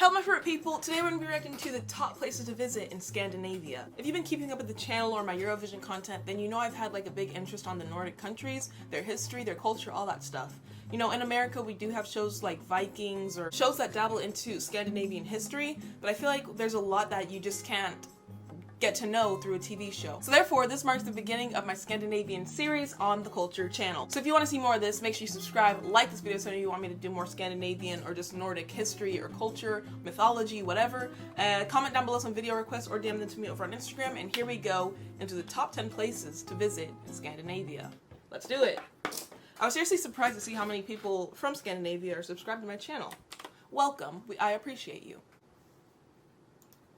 Hello my favorite people, today we're going to be reacting to the top places to visit in Scandinavia. If you've been keeping up with the channel or my Eurovision content, then you know I've had like a big interest on the Nordic countries, their history, their culture, all that stuff. You know, in America we do have shows like Vikings or shows that dabble into Scandinavian history, but I feel like there's a lot that you just can't get to know through a TV show. So therefore, this marks the beginning of my Scandinavian series on the Culture channel. So if you want to see more of this, make sure you subscribe, like this video so you want me to do more Scandinavian or just Nordic history or culture, mythology, whatever. Comment down below some video requests or DM them to me over on Instagram, and here we go into the top 10 places to visit in Scandinavia. Let's do it. I was seriously surprised to see how many people from Scandinavia are subscribed to my channel. Welcome, I appreciate you.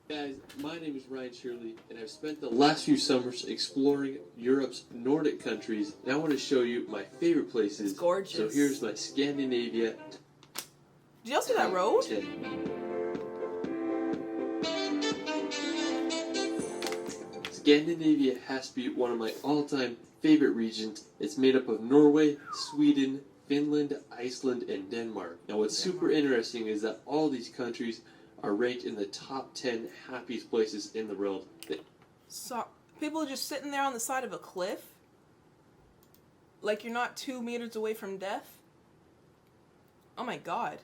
Guys, my name is Ryan Shirley, and I've spent the last few summers exploring Europe's Nordic countries, and I want to show you my favorite places. It's gorgeous. So here's my Scandinavia. Did y'all see that road? 10. Scandinavia has to be one of my all-time favorite regions. It's made up of Norway, Sweden, Finland, Iceland, and Denmark. Now what's super interesting is that all these countries are ranked in the top 10 happiest places in the world. So people are just sitting there on the side of a cliff? Like you're not 2 meters away from death? Oh my god.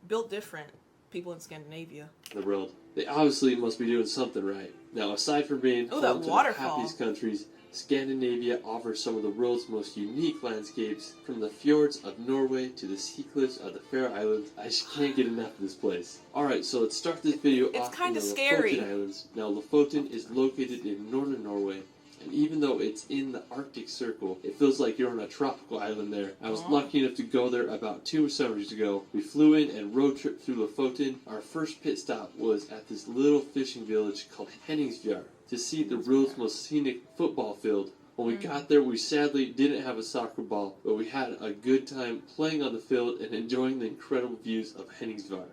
Built different. People in Scandinavia. The world. They obviously must be doing something right. Now, aside from being home to the happiest countries, Scandinavia offers some of the world's most unique landscapes, from the fjords of Norway to the sea cliffs of the Faroe Islands. I just can't get enough of this place. Alright, so let's start this video off in the Lofoten Islands. Now, Lofoten is located in northern Norway, and even though it's in the Arctic Circle, it feels like you're on a tropical island there. I was lucky enough to go there about 2 summers ago. We flew in and road tripped through Lofoten. Our first pit stop was at this little fishing village called Henningsfjord to see the world's most scenic football field. When we got there, we sadly didn't have a soccer ball, but we had a good time playing on the field and enjoying the incredible views of Henningsfjord.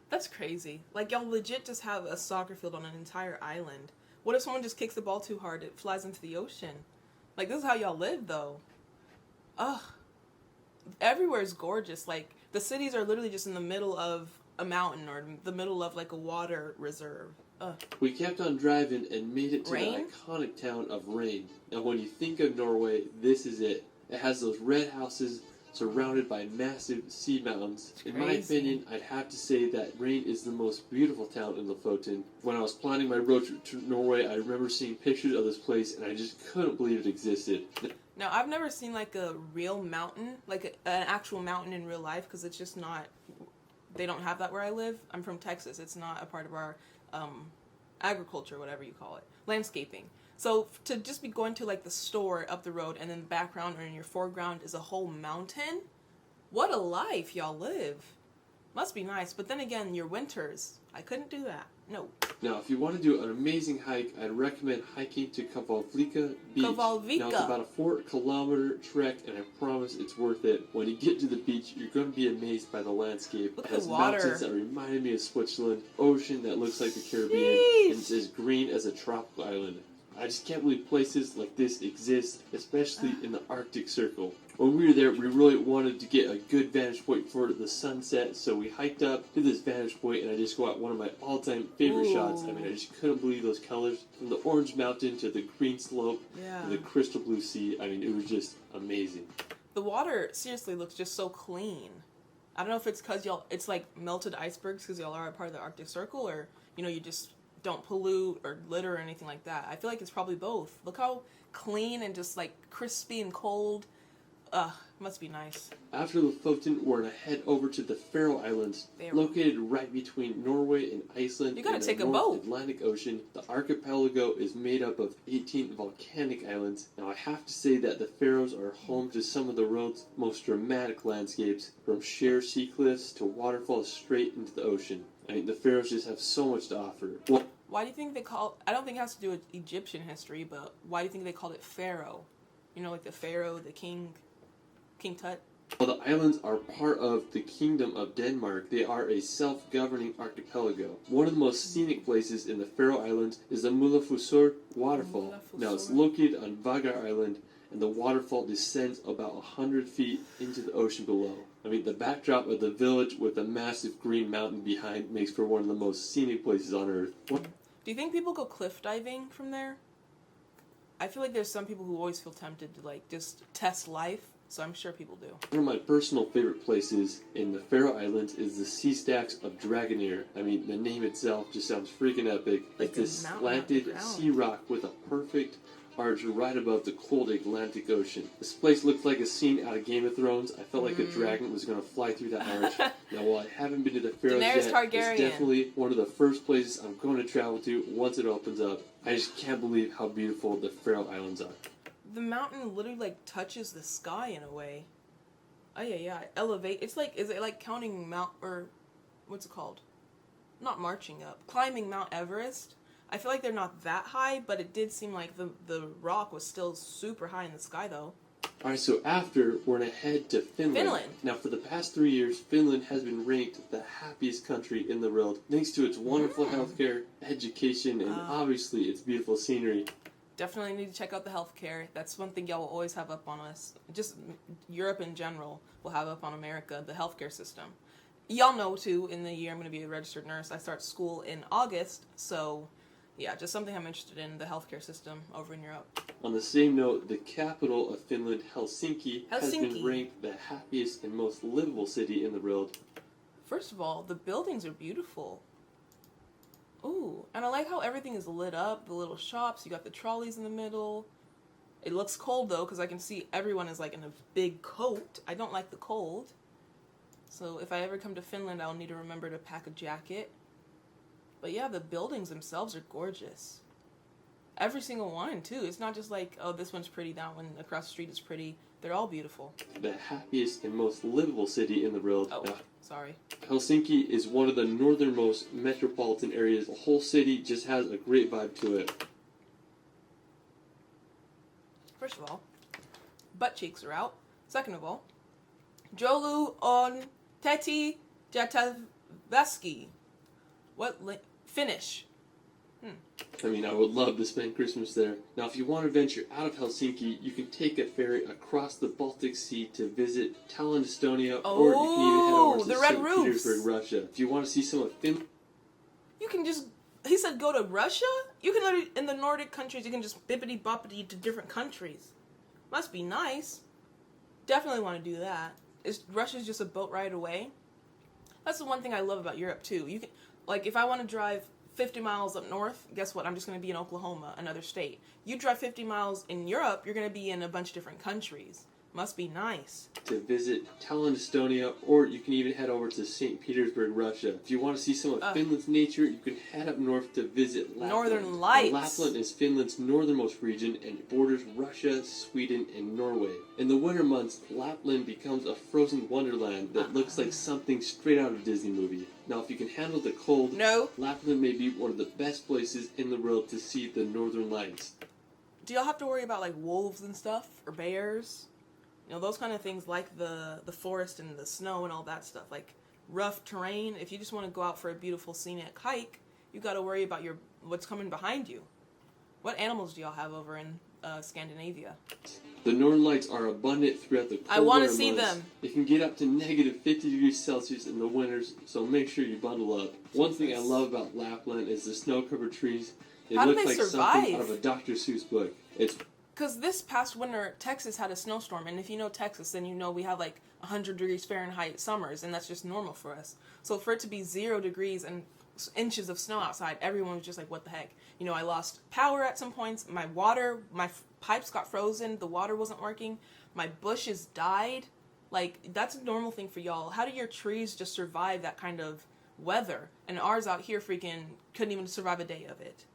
That's crazy. Like, y'all legit just have a soccer field on an entire island. What if someone just kicks the ball too hard, it flies into the ocean? Like, this is how y'all live, though. Ugh. Everywhere is gorgeous. Like, the cities are literally just in the middle of a mountain or the middle of, like, a water reserve. Ugh. We kept on driving and made it to the iconic town of Rain. Now, when you think of Norway, this is it. It has those red houses surrounded by massive sea mountains. In my opinion, I'd have to say that Rain is the most beautiful town in Lofoten. When I was planning my road trip to Norway, I remember seeing pictures of this place, and I just couldn't believe it existed. Now, I've never seen, like, a real mountain, like an actual mountain in real life, because it's just not, they don't have that where I live. I'm from Texas. It's not a part of our agriculture, whatever you call it, landscaping. So to just be going to like the store up the road and then the background or in your foreground is a whole mountain, what a life y'all live. Must be nice. But then again, your winters, I couldn't do that. No. Now, if you want to do an amazing hike, I'd recommend hiking to Kvalvika Beach. Kvalvika. Now, it's about a 4-kilometer trek, and I promise it's worth it. When you get to the beach, you're going to be amazed by the landscape. Look it has at water. Mountains that remind me of Switzerland, ocean that looks like the Caribbean, and it's as green as a tropical island. I just can't believe places like this exist, especially in the Arctic Circle. When we were there, we really wanted to get a good vantage point for the sunset, so we hiked up to this vantage point, and I just got one of my all-time favorite shots. I mean, I just couldn't believe those colors. From the orange mountain to the green slope to the crystal blue sea. I mean, it was just amazing. The water seriously looks just so clean. I don't know if it's because y'all, it's like melted icebergs because y'all are a part of the Arctic Circle, or, you know, you just don't pollute or litter or anything like that. I feel like it's probably both. Look how clean and just like crispy and cold. Must be nice. After Lofoten, we're gonna head over to the Faroe Islands, located right between Norway and Iceland. You gotta take a North boat. Atlantic Ocean. The archipelago is made up of 18 volcanic islands. Now, I have to say that the Faroes are home to some of the world's most dramatic landscapes, from sheer sea cliffs to waterfalls straight into the ocean. I mean, the Faroes just have so much to offer. Why do you think they call? I don't think it has to do with Egyptian history, but why do you think they called it Pharaoh? You know, like the Pharaoh, the King Tut. While the islands are part of the Kingdom of Denmark, they are a self-governing archipelago. One of the most scenic places in the Faroe Islands is the Mulafusort waterfall. Now, it's located on Vagar Island, and the waterfall descends about 100 feet into the ocean below. I mean, the backdrop of the village with a massive green mountain behind makes for one of the most scenic places on Earth. Do you think people go cliff diving from there? I feel like there's some people who always feel tempted to, like, just test life, so I'm sure people do. One of my personal favorite places in the Faroe Islands is the sea stacks of Dragonair. I mean, the name itself just sounds freaking epic. Like it's this slanted sea rock with a perfect arch right above the cold Atlantic Ocean. This place looked like a scene out of Game of Thrones. I felt like a dragon was going to fly through that arch. Now, while I haven't been to the Faroes yet, it's definitely one of the first places I'm going to travel to once it opens up. I just can't believe how beautiful the Faroe Islands are. The mountain literally, like, touches the sky in a way. Oh, yeah. Elevate. It's like, is it like counting or what's it called? Not marching up. Climbing Mount Everest. I feel like they're not that high, but it did seem like the rock was still super high in the sky, though. Alright, so after, we're going to head to Finland. Now, for the past 3 years, Finland has been ranked the happiest country in the world, thanks to its wonderful healthcare, education, and obviously its beautiful scenery. Definitely need to check out the healthcare. That's one thing y'all will always have up on us. Just Europe in general will have up on America, the healthcare system. Y'all know, too, in the year I'm going to be a registered nurse. I start school in August, so... yeah, just something I'm interested in, the healthcare system over in Europe. On the same note, the capital of Finland, Helsinki, has been ranked the happiest and most livable city in the world. First of all, the buildings are beautiful. Ooh, and I like how everything is lit up, the little shops, you got the trolleys in the middle. It looks cold, though, because I can see everyone is, like, in a big coat. I don't like the cold. So if I ever come to Finland, I'll need to remember to pack a jacket. But yeah, the buildings themselves are gorgeous. Every single one, too. It's not just like, oh, this one's pretty, that one across the street is pretty. They're all beautiful. The happiest and most livable city in the world. Oh, sorry. Helsinki is one of the northernmost metropolitan areas. The whole city just has a great vibe to it. First of all, butt cheeks are out. Second of all, Jolu on Teti Jatavaski. What Finnish? I mean, I would love to spend Christmas there. Now, if you want to venture out of Helsinki, you can take a ferry across the Baltic Sea to visit Tallinn, Estonia, or you can even head over to St. Petersburg, Russia. If you want to see some of Finland... You can just... He said go to Russia? You can literally, in the Nordic countries, you can just bippity-boppity to different countries. Must be nice. Definitely want to do that. Russia's just a boat ride away. That's the one thing I love about Europe, too. You can... Like, if I want to drive 50 miles up north, guess what? I'm just going to be in Oklahoma, another state. You drive 50 miles in Europe, you're going to be in a bunch of different countries. Must be nice. To visit Tallinn, Estonia, or you can even head over to St. Petersburg, Russia. If you want to see some of Finland's nature, you can head up north to visit Lapland. Northern Lights. Lapland is Finland's northernmost region and it borders Russia, Sweden, and Norway. In the winter months, Lapland becomes a frozen wonderland that looks like something straight out of a Disney movie. Now, if you can handle the cold, Lapland may be one of the best places in the world to see the northern lights. Do y'all have to worry about, like, wolves and stuff? Or bears? You know, those kind of things, like the forest and the snow and all that stuff. Like, rough terrain. If you just want to go out for a beautiful scenic hike, you got to worry about what's coming behind you. What animals do y'all have over in Scandinavia? The northern lights are abundant throughout the cold I want to see them. It can get up to negative 50 degrees Celsius in the winters, so make sure you bundle up. One thing I love about Lapland is the snow-covered trees. They look like something out of a Dr. Seuss book. Because this past winter, Texas had a snowstorm, and if you know Texas, then you know we have like 100 degrees Fahrenheit summers, and that's just normal for us. So for it to be 0 degrees and inches of snow outside, everyone was just like, what the heck? You know, I lost power at some points, my pipes got frozen, the water wasn't working, my bushes died. Like, that's a normal thing for y'all. How do your trees just survive that kind of weather? And ours out here freaking couldn't even survive a day of it.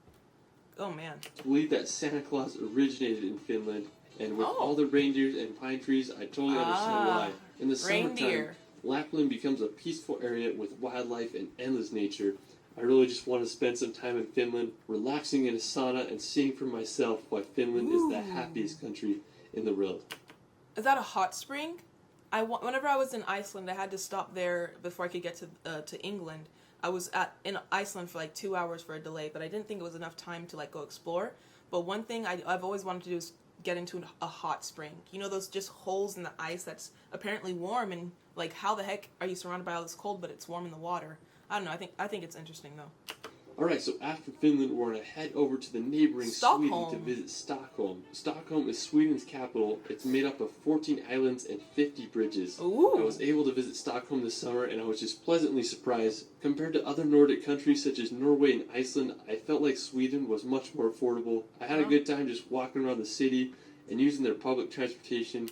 Oh, man. I believe that Santa Claus originated in Finland, and with all the reindeers and pine trees, I totally understand why. In the summertime, Lapland becomes a peaceful area with wildlife and endless nature. I really just want to spend some time in Finland, relaxing in a sauna and seeing for myself why Finland is the happiest country in the world. Is that a hot spring? Whenever I was in Iceland, I had to stop there before I could get to England. I was in Iceland for like 2 hours for a delay, but I didn't think it was enough time to like go explore. But one thing I've always wanted to do is get into a hot spring. You know those just holes in the ice that's apparently warm, and like how the heck are you surrounded by all this cold but it's warm in the water? I don't know. I think it's interesting though. Alright, so after Finland, we're going to head over to the neighboring Sweden to visit Stockholm. Stockholm is Sweden's capital. It's made up of 14 islands and 50 bridges. Ooh. I was able to visit Stockholm this summer, and I was just pleasantly surprised. Compared to other Nordic countries such as Norway and Iceland, I felt like Sweden was much more affordable. I had a good time just walking around the city and using their public transportation.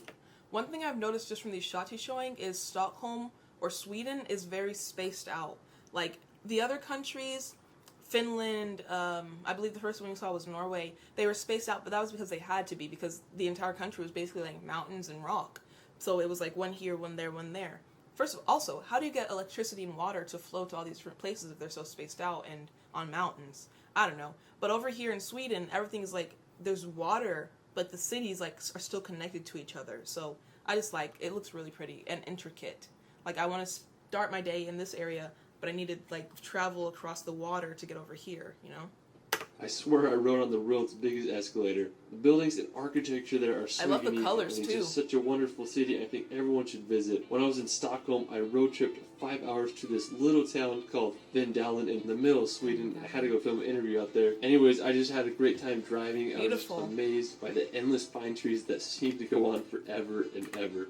One thing I've noticed just from these shots he's showing is Stockholm or Sweden is very spaced out. Like the other countries, Finland, I believe the first one we saw was Norway, they were spaced out, but that was because they had to be, because the entire country was basically like mountains and rock. So it was like one here, one there, one there. First of all, also, how do you get electricity and water to flow to all these different places if they're so spaced out and on mountains? I don't know. But over here in Sweden, everything is like, there's water, but the cities like are still connected to each other. So I just like, it looks really pretty and intricate. Like I want to start my day in this area, but I needed like travel across the water to get over here, you know? I swear I rode on the world's biggest escalator. The buildings and architecture there are so unique. I love the colors and it's too. Just such a wonderful city. I think everyone should visit. When I was in Stockholm, I road tripped 5 hours to this little town called Vindalen in the middle of Sweden. I had to go film an interview out there. Anyways, I just had a great time driving. Beautiful. I was just amazed by the endless pine trees that seemed to go on forever and ever.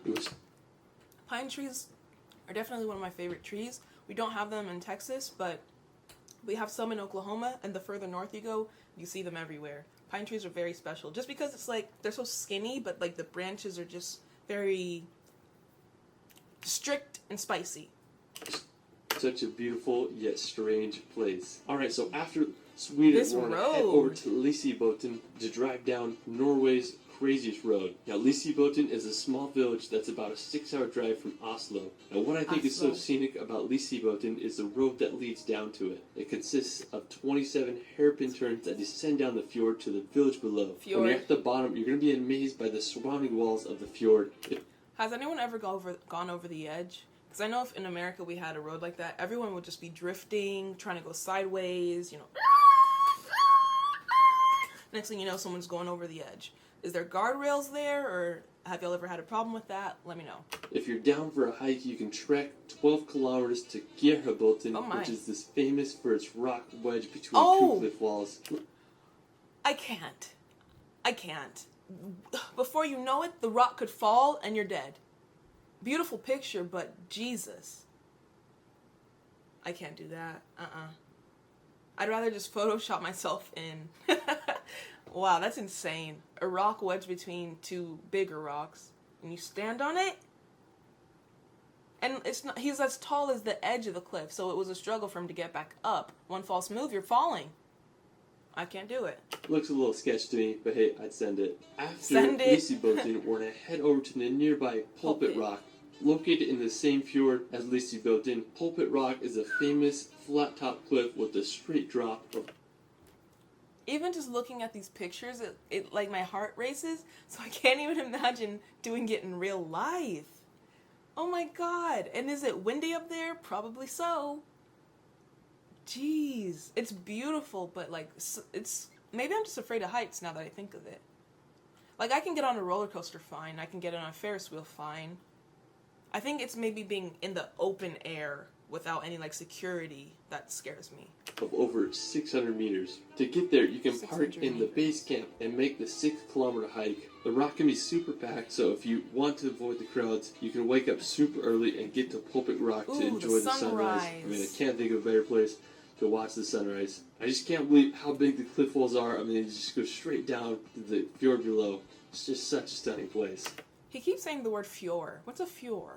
Pine trees are definitely one of my favorite trees. We don't have them in Texas, but we have some in Oklahoma, and the further north you go, you see them everywhere. Pine trees are very special, just because it's like, they're so skinny, but like the branches are just very strict and spicy. Such a beautiful yet strange place. Alright, so after Sweden, we're going to head over to Lofoten to drive down Norway's craziest road. Now, Lofoten is a small village that's about a 6-hour drive from Oslo. Now, what I think is so scenic about Lofoten is the road that leads down to it. It consists of 27 hairpin turns that descend down the fjord to the village below. When you're at the bottom, you're going to be amazed by the surrounding walls of the fjord. Has anyone ever gone over the edge? Because I know if in America we had a road like that, everyone would just be drifting, trying to go sideways, you know. Next thing you know, someone's going over the edge. Is there guardrails there, or have y'all ever had a problem with that? Let me know. If you're down for a hike, you can trek 12 kilometers to Gjerhabolten, which is this famous for its rock wedge between two cliff walls. I can't. Before you know it, the rock could fall and you're dead. Beautiful picture, but Jesus. I can't do that. I'd rather just Photoshop myself in. Wow, that's insane. A rock wedged between two bigger rocks, and you stand on it? And it's not, he's as tall as the edge of the cliff, so it was a struggle for him to get back up. One false move, you're falling. I can't do it. Looks a little sketch to me, but hey, I'd send it. After Lofoten, we're going to head over to the nearby Pulpit Rock. Located in the same fjord as Lofoten, Pulpit Rock is a famous flat-top cliff with a straight drop of... Even just looking at these pictures, it like my heart races, so I can't even imagine doing it in real life. Oh my god. And is it windy up there? Probably so. Jeez. It's beautiful, but like, it's... Maybe I'm just afraid of heights now that I think of it. Like, I can get on a roller coaster fine. I can get on a Ferris wheel fine. I think it's maybe being in the open air without any like security that scares me. Of over 600 meters. To get there, you can park in the base camp and make the 6-kilometer hike. The rock can be super packed, so if you want to avoid the crowds, you can wake up super early and get to Pulpit Rock to enjoy the sunrise. I mean, I can't think of a better place to watch the sunrise. I just can't believe how big the cliff walls are. I mean, they just go straight down to the fjord below. It's just such a stunning place. He keeps saying the word fjord. What's a fjord?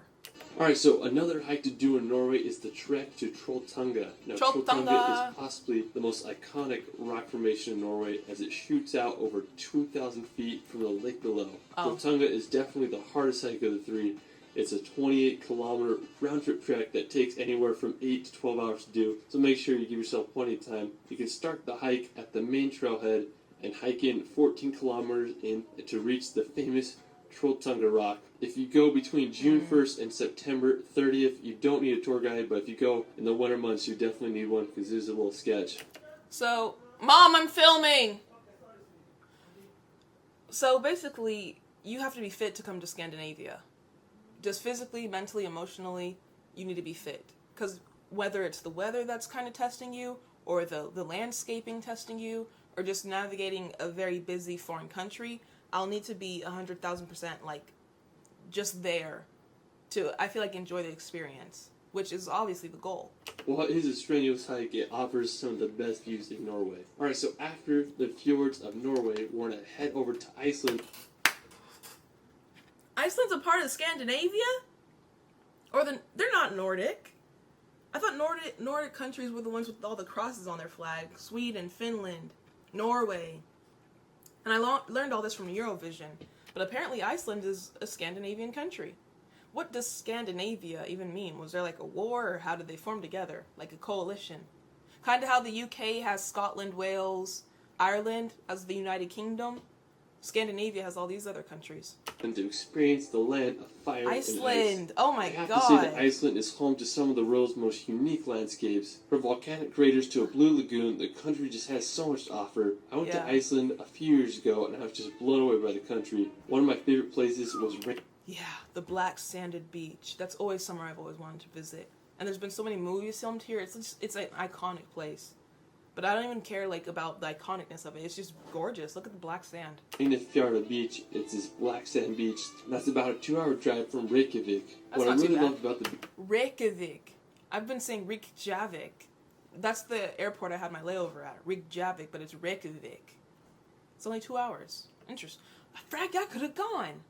Alright, so another hike to do in Norway is the trek to Trolltunga. Now, Trolltunga is possibly the most iconic rock formation in Norway, as it shoots out over 2,000 feet from the lake below. Trolltunga is definitely the hardest hike of the three. It's a 28-kilometer round-trip trek that takes anywhere from 8 to 12 hours to do, so make sure you give yourself plenty of time. You can start the hike at the main trailhead and hike in 14 kilometers in to reach the famous Trolltunga Rock. If you go between June 1st and September 30th, you don't need a tour guide, but if you go in the winter months, you definitely need one because there's a little sketch. So, Mom, I'm filming! So basically, you have to be fit to come to Scandinavia. Just physically, mentally, emotionally, you need to be fit. Because whether it's the weather that's kind of testing you, or the landscaping testing you, or just navigating a very busy foreign country, I'll need to be 100,000% like just there to, I feel like, enjoy the experience, which is obviously the goal. While it is a strenuous hike, it offers some of the best views in Norway. Alright, so after the fjords of Norway, we're going to head over to Iceland. Iceland's a part of Scandinavia? They're not Nordic. I thought Nordic countries were the ones with all the crosses on their flag. Sweden, Finland, Norway. And I learned all this from Eurovision. But apparently Iceland is a Scandinavian country. What does Scandinavia even mean? Was there like a war, or how did they form together? Like a coalition? Kind of how the UK has Scotland, Wales, Ireland as the United Kingdom. Scandinavia has all these other countries. And to experience the land of fire Iceland! and ice. Oh my God! I have to say that Iceland is home to some of the world's most unique landscapes. From volcanic craters to a blue lagoon, the country just has so much to offer. I went to Iceland a few years ago and I was just blown away by the country. One of my favorite places was yeah, the black sanded beach. That's always somewhere I've always wanted to visit. And there's been so many movies filmed here. It's an iconic place. But I don't even care like about the iconicness of it. It's just gorgeous. Look at the black sand. Fjarda Beach, it's this black sand beach. That's about a 2-hour drive from Reykjavik. What I really loved about the Reykjavik. I've been saying Reykjavik. That's the airport I had my layover at. Reykjavik, but it's Reykjavik. It's only 2 hours. Interesting. I could have gone.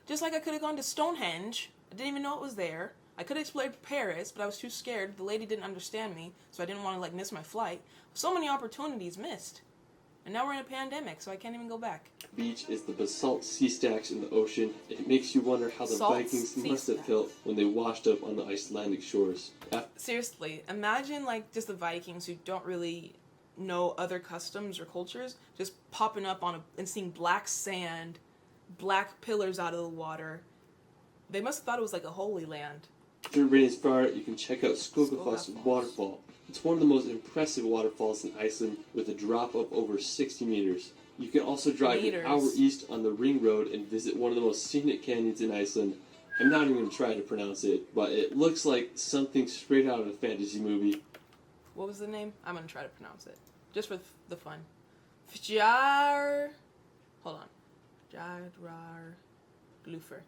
Just like I could have gone to Stonehenge. I didn't even know it was there. I could have explored Paris, but I was too scared. The lady didn't understand me, so I didn't want to like miss my flight. So many opportunities missed. And now we're in a pandemic, so I can't even go back. Beach is the basalt sea stacks in the ocean. It makes you wonder how the Vikings must have felt when they washed up on the Icelandic shores. Seriously, imagine like just the Vikings who don't really know other customs or cultures just popping up and seeing black sand, black pillars out of the water. They must have thought it was like a holy land. If you're ready as far, you can check out Skogafoss waterfall. It's one of the most impressive waterfalls in Iceland with a drop of over 60 meters. You can also drive an hour east on the Ring Road and visit one of the most scenic canyons in Iceland. I'm not even going to try to pronounce it, but it looks like something straight out of a fantasy movie. What was the name? I'm going to try to pronounce it. Just for the fun. Hold on. Fjallraglufur.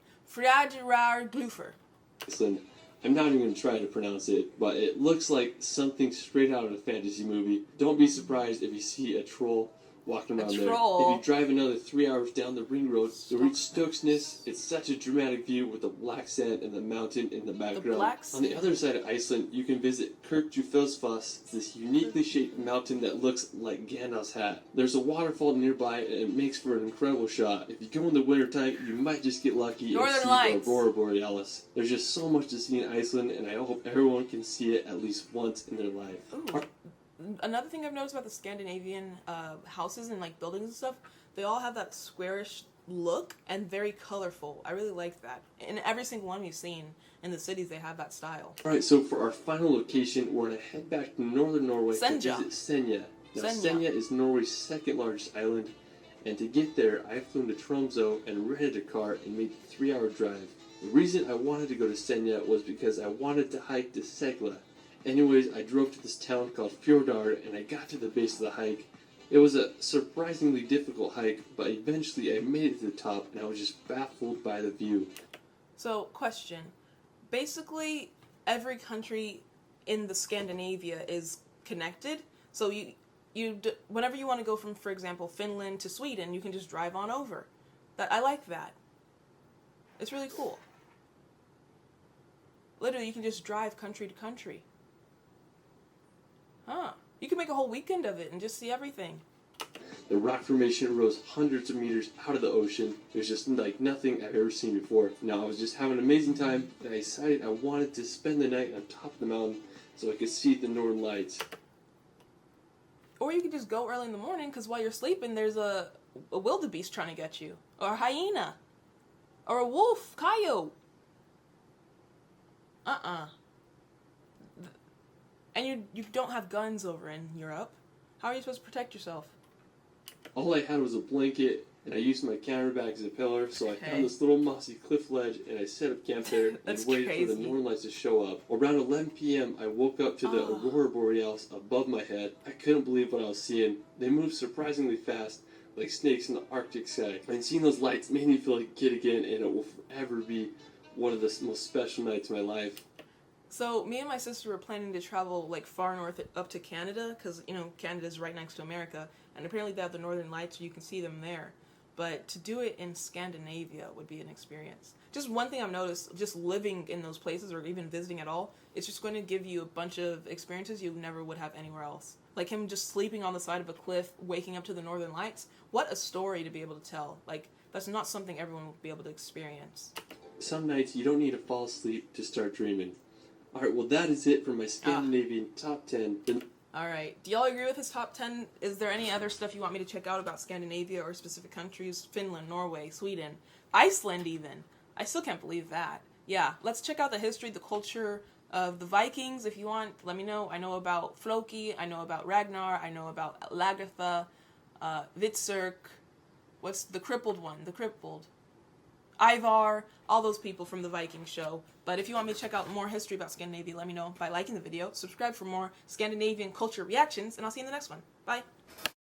Iceland. I'm not even going to try to pronounce it, but it looks like something straight out of a fantasy movie. Don't be surprised if you see a troll walking around there. If you drive another 3 hours down the Ring Road, you'll reach Stoksnes. It's such a dramatic view with the black sand and the mountain in the background. On the other side of Iceland, you can visit Kirkjufeldsfoss. It's this uniquely shaped mountain that looks like Gandalf's hat. There's a waterfall nearby, and it makes for an incredible shot. If you go in the wintertime, you might just get lucky and see Aurora Borealis. There's just so much to see in Iceland, and I hope everyone can see it at least once in their life. Ooh. Another thing I've noticed about the Scandinavian houses and like buildings and stuff, they all have that squarish look and very colorful. I really like that. In every single one we've seen in the cities, they have that style. Alright, so for our final location, we're going to head back to northern Norway to visit Senja. Now, Senja is Norway's second largest island, and to get there, I flew to Tromsø and rented a car and made a 3-hour drive. The reason I wanted to go to Senja was because I wanted to hike to Segla. Anyways, I drove to this town called Fjordar, and I got to the base of the hike. It was a surprisingly difficult hike, but eventually I made it to the top, and I was just baffled by the view. So, question. Basically, every country in the Scandinavia is connected. So whenever you want to go from, for example, Finland to Sweden, you can just drive on over. I like that. It's really cool. Literally, you can just drive country to country. Huh. You can make a whole weekend of it and just see everything. The rock formation rose hundreds of meters out of the ocean. It was just like nothing I've ever seen before. Now, I was just having an amazing time, and I decided I wanted to spend the night on top of the mountain so I could see the northern lights. Or you could just go early in the morning, because while you're sleeping, there's a wildebeest trying to get you. Or a hyena. Or a wolf, coyote. And you don't have guns over in Europe. How are you supposed to protect yourself? All I had was a blanket and I used my camera bag as a pillar, so I found this little mossy cliff ledge, and I set up camp there and waited for the northern lights to show up. Around 11 p.m., I woke up to the aurora borealis above my head. I couldn't believe what I was seeing. They moved surprisingly fast, like snakes in the Arctic sky. And seeing those lights made me feel like a kid again, and it will forever be one of the most special nights of my life. So me and my sister were planning to travel like far north up to Canada, because you know Canada's right next to America, and apparently they have the northern lights, so you can see them there. But to do it in Scandinavia would be an experience. Just one thing I've noticed, just living in those places or even visiting at all, it's just going to give you a bunch of experiences you never would have anywhere else. Like him just sleeping on the side of a cliff, waking up to the northern lights. What a story to be able to tell. Like, that's not something everyone will be able to experience. Some nights you don't need to fall asleep to start dreaming. Alright, well that is it for my Scandinavian top 10. Alright, do y'all agree with his top 10? Is there any other stuff you want me to check out about Scandinavia or specific countries? Finland, Norway, Sweden, Iceland even. I still can't believe that. Yeah, let's check out the history, the culture of the Vikings if you want. Let me know. I know about Floki, I know about Ragnar, I know about Lagertha, Vitsirk, what's the crippled one? The crippled. Ivar, all those people from the Viking show. But if you want me to check out more history about Scandinavia, let me know by liking the video. Subscribe for more Scandinavian culture reactions, and I'll see you in the next one. Bye.